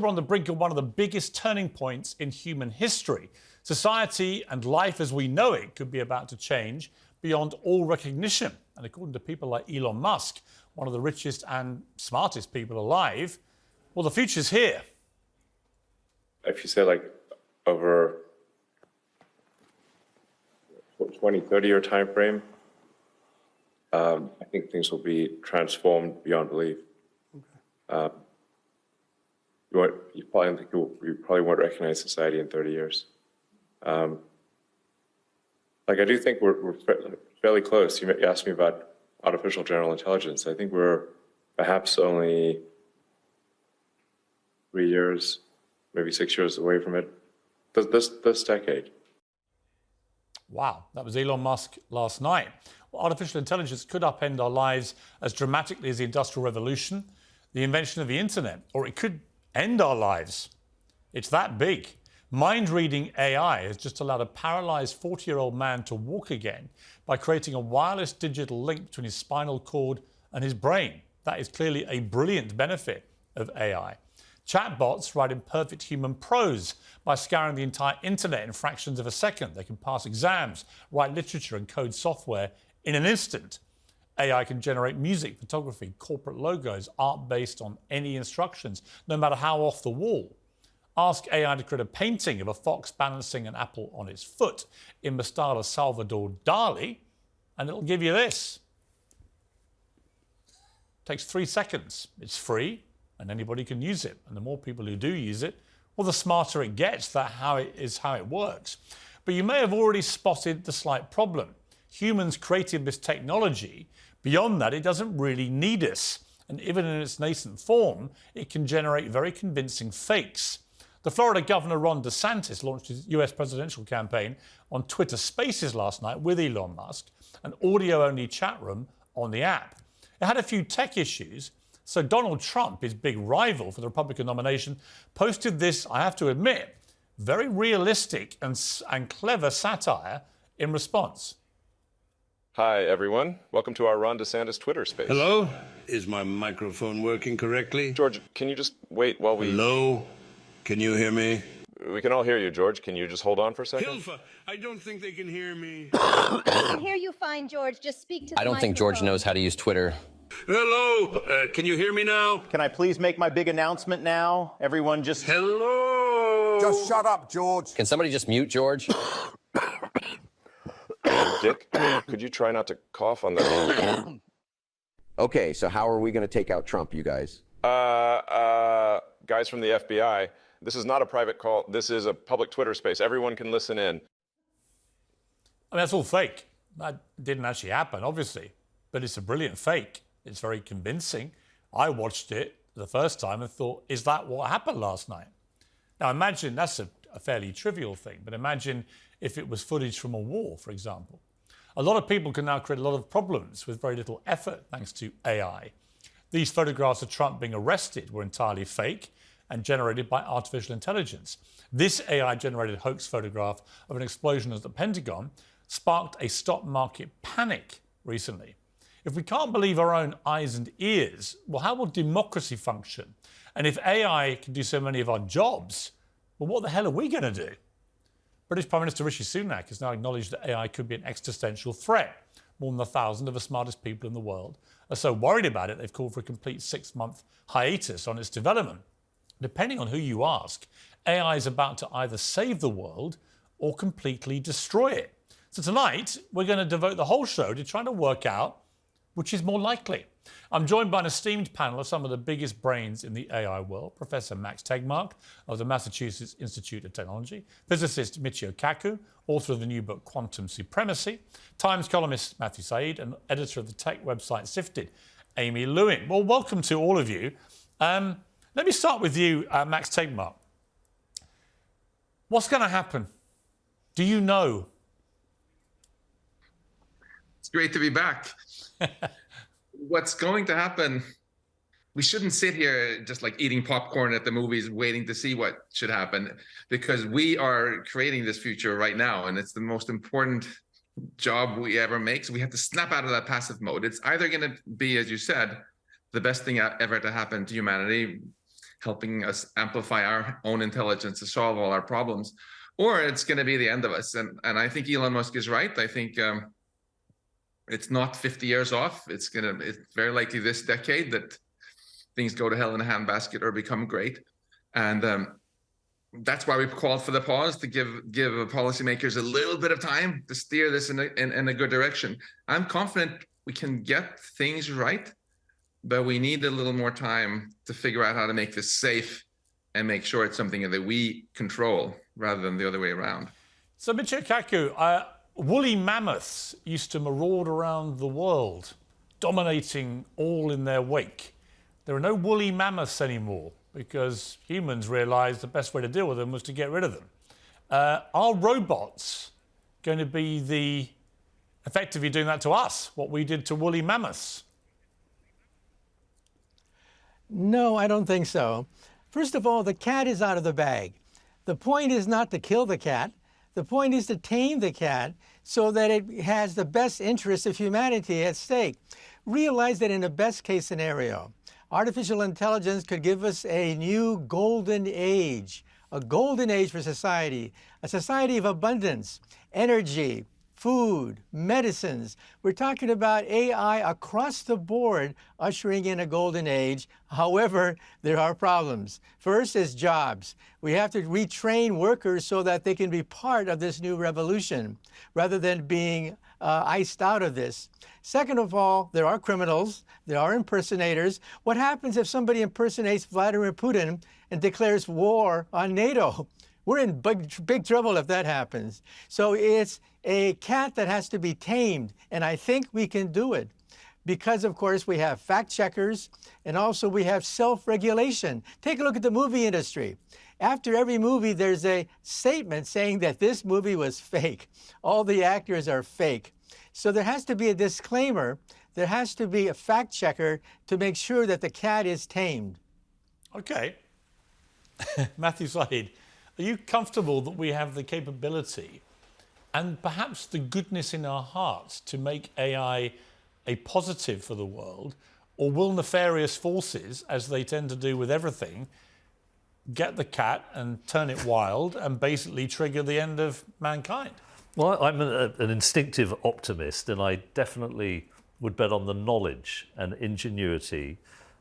We're on the brink of one of the biggest turning points in human history. Society and life as we know it could be about to change beyond all recognition. And according to people like Elon Musk, one of the richest and smartest people alive, well, the future's here. If you say like over 20, 30-year time frame, I think things will be transformed beyond belief. Okay. You probably won't recognize society in 30 years. I do think we're fairly close. You asked me about artificial general intelligence. I think we're perhaps only 3 years, maybe 6 years away from it this decade. Wow, that was Elon Musk last night. Well, artificial intelligence could upend our lives as dramatically as the Industrial Revolution, the invention of the internet, or it could end our lives. It's that big. Mind-reading AI has just allowed a paralyzed 40-year-old man to walk again by creating a wireless digital link between his spinal cord and his brain. That is clearly a brilliant benefit of AI. Chatbots write in perfect human prose by scouring the entire internet in fractions of a second. They can pass exams, write literature and code software in an instant. AI can generate music, photography, corporate logos, art based on any instructions, no matter how off the wall. Ask AI to create a painting of a fox balancing an apple on its foot in the style of Salvador Dali, and it'll give you this. It takes 3 seconds. It's free, and anybody can use it. And the more people who do use it, well, the smarter it gets. That's how it works. But you may have already spotted the slight problem. Humans created this technology. Beyond that, it doesn't really need us. And even in its nascent form, it can generate very convincing fakes. The Florida Governor Ron DeSantis launched his US presidential campaign on Twitter Spaces last night with Elon Musk, an audio-only chat room on the app. It had a few tech issues, so Donald Trump, his big rival for the Republican nomination, posted this, I have to admit, very realistic and clever satire in response. Hi, everyone. Welcome to our Ron DeSantis Twitter space. Hello? Is my microphone working correctly? George, can you just wait while we... Hello? Can you hear me? We can all hear you, George. Can you just hold on for a second? Hilfa, I don't think they can hear me. I can hear you fine, George. Just speak to the I don't think George knows how to use Twitter. Hello? Can you hear me now? Can I please make my big announcement now? Everyone just... Hello? Just shut up, George. Can somebody just mute George? Dick, could you try not to cough on the... Okay, so how are we going to take out Trump, you guys? Guys from the FBI, this is not a private call. This is a public Twitter space. Everyone can listen in. I mean, that's all fake. That didn't actually happen, obviously, but it's a brilliant fake. It's very convincing. I watched it the first time and thought, is that what happened last night? Now, imagine that's a fairly trivial thing, but imagine if it was footage from a war, for example. A lot of people can now create a lot of problems with very little effort thanks to AI. These photographs of Trump being arrested were entirely fake and generated by artificial intelligence. This AI-generated hoax photograph of an explosion at the Pentagon sparked a stock market panic recently. If we can't believe our own eyes and ears, well, how will democracy function? And if AI can do so many of our jobs, well, what the hell are we going to do? British Prime Minister Rishi Sunak has now acknowledged that AI could be an existential threat. More than 1,000 of the smartest people in the world are so worried about it, they've called for a complete 6-month hiatus on its development. Depending on who you ask, AI is about to either save the world or completely destroy it. So tonight, we're going to devote the whole show to trying to work out which is more likely. I'm joined by an esteemed panel of some of the biggest brains in the AI world, Professor Max Tegmark of the Massachusetts Institute of Technology, physicist Michio Kaku, author of the new book Quantum Supremacy, Times columnist Matthew Said, and editor of the tech website Sifted, Amy Lewin. Well, welcome to all of you. Let me start with you, Max Tegmark. What's going to happen? Do you know? It's great to be back. What's going to happen? We shouldn't sit here just like eating popcorn at the movies, waiting to see what should happen, because we are creating this future right now, and it's the most important job we ever make. So we have to snap out of that passive mode. It's either going to be, as you said, the best thing ever to happen to humanity, helping us amplify our own intelligence to solve all our problems, or it's going to be the end of us. And I think Elon Musk is right. I think it's not 50 years off. It's very likely this decade that things go to hell in a handbasket or become great. And that's why we've called for the pause, to give policymakers a little bit of time to steer this in a good direction. I'm confident we can get things right, but we need a little more time to figure out how to make this safe and make sure it's something that we control rather than the other way around. So, Michio Kaku, woolly mammoths used to maraud around the world, dominating all in their wake. There are no woolly mammoths anymore, because humans realised the best way to deal with them was to get rid of them. Are robots going to be effectively doing that to us, what we did to woolly mammoths? No, I don't think so. First of all, the cat is out of the bag. The point is not to kill the cat. The point is to tame the cat so that it has the best interests of humanity at stake. Realize that in a best case scenario, artificial intelligence could give us a new golden age, a golden age for society, a society of abundance, energy, food, medicines. We're talking about AI across the board ushering in a golden age. However, there are problems. First is jobs. We have to retrain workers so that they can be part of this new revolution rather than being iced out of this. Second of all, there are criminals, there are impersonators. What happens if somebody impersonates Vladimir Putin and declares war on NATO? We're in big trouble if that happens. So it's a cat that has to be tamed, and I think we can do it because, of course, we have fact checkers and also we have self-regulation. Take a look at the movie industry. After every movie, there's a statement saying that this movie was fake. All the actors are fake. So there has to be a disclaimer. There has to be a fact checker to make sure that the cat is tamed. Okay. Matthew Said, are you comfortable that we have the capability and perhaps the goodness in our hearts to make AI a positive for the world? Or will nefarious forces, as they tend to do with everything, get the cat and turn it wild and basically trigger the end of mankind? Well, I'm an instinctive optimist, and I definitely would bet on the knowledge and ingenuity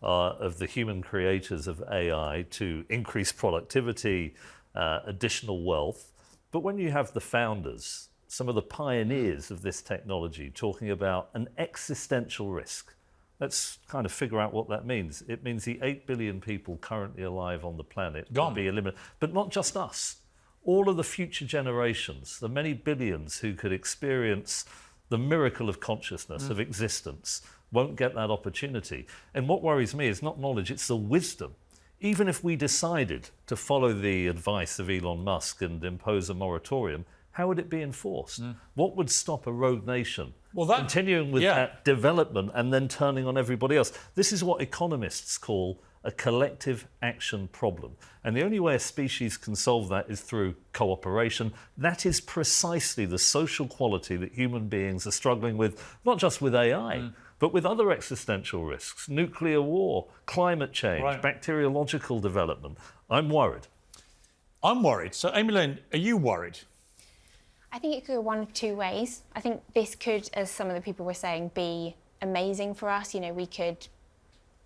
of the human creators of AI to increase productivity, additional wealth. But when you have the founders, some of the pioneers of this technology, talking about an existential risk, let's kind of figure out what that means. It means the 8 billion people currently alive on the planet will be eliminated, but not just us. All of the future generations, the many billions who could experience the miracle of consciousness, of existence, won't get that opportunity. And what worries me is not knowledge, it's the wisdom. Even if we decided to follow the advice of Elon Musk and impose a moratorium, how would it be enforced? What would stop a rogue nation continuing with that development and then turning on everybody else? This is what economists call a collective action problem. And the only way a species can solve that is through cooperation. That is precisely the social quality that human beings are struggling with, not just with AI, but with other existential risks, nuclear war, climate change, bacteriological development. I'm worried. I'm worried. So, Amy Lynn, are you worried? I think it could go one of two ways. I think this could, as some of the people were saying, be amazing for us. You know, we could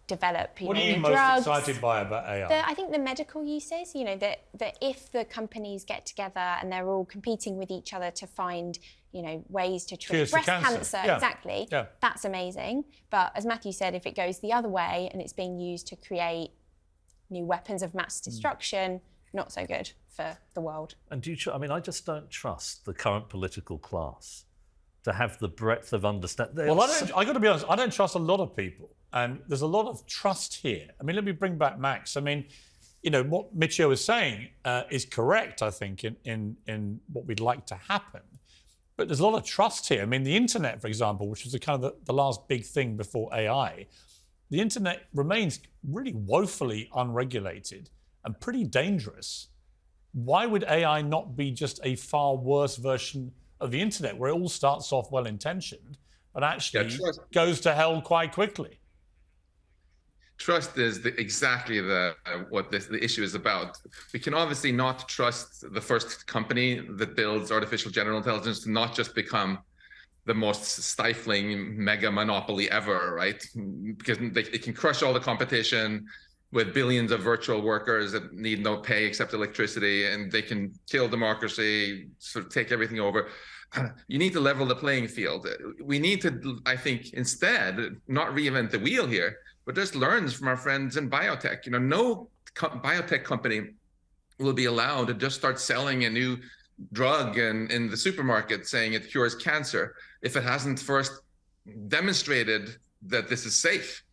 develop, what are you most excited by about AI? I think the medical uses, you know, that if the companies get together and they're all competing with each other to find, you know, ways to treat breast cancer, exactly, that's amazing. But as Matthew said, if it goes the other way and it's being used to create new weapons of mass destruction, not so good for the world. And do you, I mean, I just don't trust the current political class to have the breadth of understanding. Well, I got to be honest, I don't trust a lot of people. And there's a lot of trust here. I mean, let me bring back Max. I mean, you know, what Michio was saying is correct, I think, in what we'd like to happen. But there's a lot of trust here. I mean, the internet, for example, which was the kind of the last big thing before AI, the internet remains really woefully unregulated and pretty dangerous. Why would AI not be just a far worse version of the internet, where it all starts off well-intentioned, but actually goes to hell quite quickly? Trust is exactly what the issue is about. We can obviously not trust the first company that builds artificial general intelligence to not just become the most stifling mega monopoly ever, right? Because it can crush all the competition with billions of virtual workers that need no pay except electricity, and they can kill democracy, sort of take everything over. You need to level the playing field. We need to, I think, instead, not reinvent the wheel here, but just learn from our friends in biotech. No biotech company will be allowed to just start selling a new drug in the supermarket saying it cures cancer if it hasn't first demonstrated that this is safe.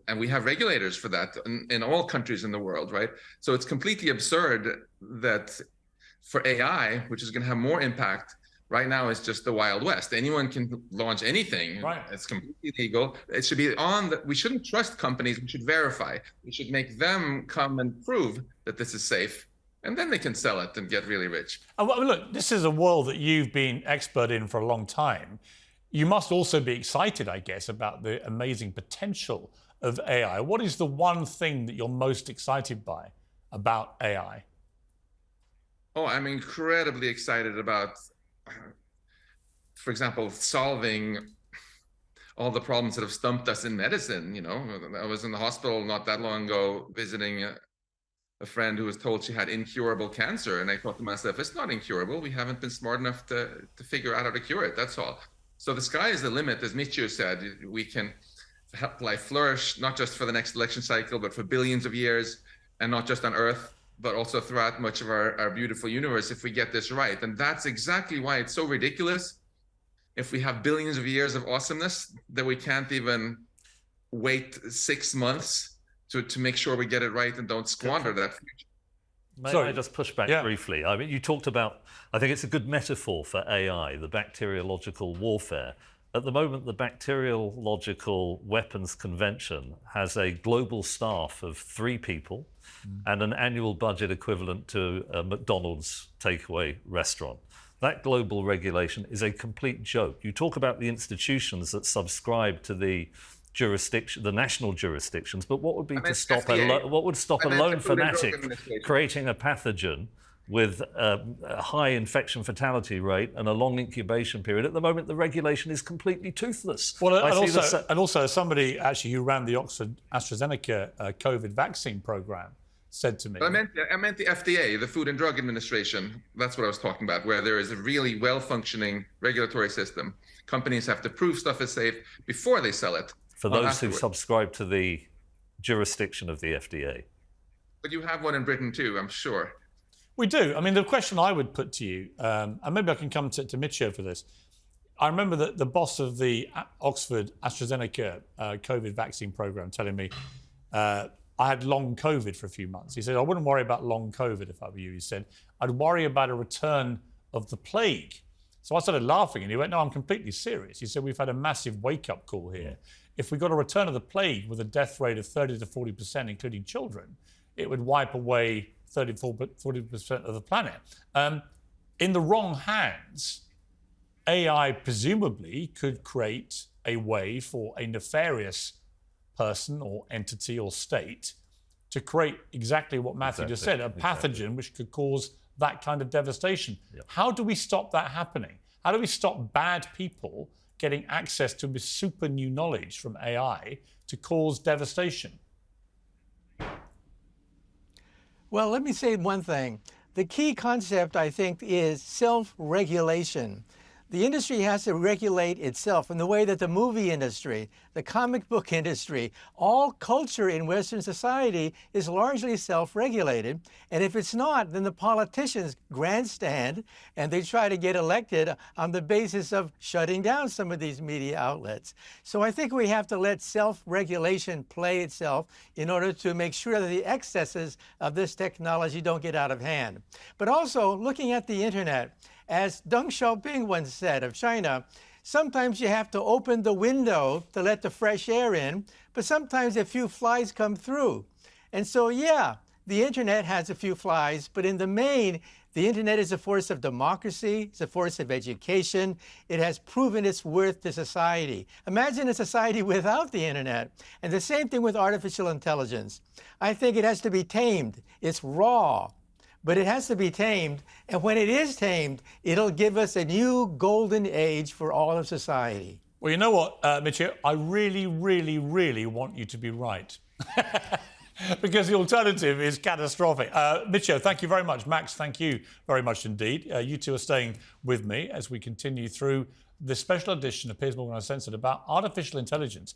And we have regulators for that in all countries in the world, right? So it's completely absurd that for AI, which is going to have more impact, right now it's just the Wild West. Anyone can launch anything. Right. It's completely legal. It should be we shouldn't trust companies. We should verify. We should make them come and prove that this is safe. And then they can sell it and get really rich. Well, look, this is a world that you've been expert in for a long time. You must also be excited, I guess, about the amazing potential of AI. What is the one thing that you're most excited by about AI? Oh, I'm incredibly excited about, for example, solving all the problems that have stumped us in medicine. I was in the hospital not that long ago visiting a friend who was told she had incurable cancer. And I thought to myself, it's not incurable. We haven't been smart enough to figure out how to cure it. That's all. So the sky is the limit, as Michio said. We can help life flourish, not just for the next election cycle, but for billions of years, and not just on Earth, but also throughout much of our beautiful universe if we get this right. And that's exactly why it's so ridiculous if we have billions of years of awesomeness that we can't even wait 6 months to make sure we get it right and don't squander that future. May I just push back briefly? I mean, you talked about, I think it's a good metaphor for AI, the bacteriological warfare. At the moment, the Bacteriological Weapons Convention has a global staff of 3 people and an annual budget equivalent to a McDonald's takeaway restaurant. That global regulation is a complete joke. You talk about the institutions that subscribe to the national jurisdictions, but what would be to stop what would stop a lone fanatic creating a pathogen with a high infection fatality rate and a long incubation period? At the moment, the regulation is completely toothless. Well, and also somebody actually who ran the Oxford AstraZeneca COVID vaccine program said to me. I meant the FDA, the Food and Drug Administration. That's what I was talking about, where there is a really well-functioning regulatory system. Companies have to prove stuff is safe before they sell it. For those who subscribe to the jurisdiction of the FDA. But you have one in Britain too, I'm sure. We do. I mean, the question I would put to you, and maybe I can come to Michio for this. I remember that the boss of the Oxford AstraZeneca COVID vaccine program telling me I had long COVID for a few months. He said, I wouldn't worry about long COVID if I were you. He said, I'd worry about a return of the plague. So I started laughing and he went, no, I'm completely serious. He said, we've had a massive wake-up call here. If we got a return of the plague with a death rate of 30 to 40%, including children, it would wipe away 40% of the planet. In the wrong hands, AI presumably could create a way for a nefarious person or entity or state to create exactly what Matthew just said, a pathogen which could cause that kind of devastation. Yep. How do we stop that happening? How do we stop bad people getting access to this super new knowledge from AI to cause devastation? Well, let me say one thing. The key concept, I think, is self-regulation. The industry has to regulate itself in the way that the movie industry, the comic book industry, all culture in Western society is largely self-regulated. And if it's not, then the politicians grandstand and they try to get elected on the basis of shutting down some of these media outlets. So I think we have to let self-regulation play itself in order to make sure that the excesses of this technology don't get out of hand. But also, looking at the internet, as Deng Xiaoping once said of China, sometimes you have to open the window to let the fresh air in, but sometimes a few flies come through. And so, yeah, the internet has a few flies, but in the main, the internet is a force of democracy, it's a force of education. It has proven its worth to society. Imagine a society without the internet. And the same thing with artificial intelligence. I think it has to be tamed. It's raw, but it has to be tamed. And when it is tamed, it'll give us a new golden age for all of society. Well, you know what, Michio? I really, really, really want you to be right. Because the alternative is catastrophic. Michio, thank you very much. Max, thank you very much indeed. You two are staying with me as we continue through this special edition of Piers Morgan Uncensored about artificial intelligence.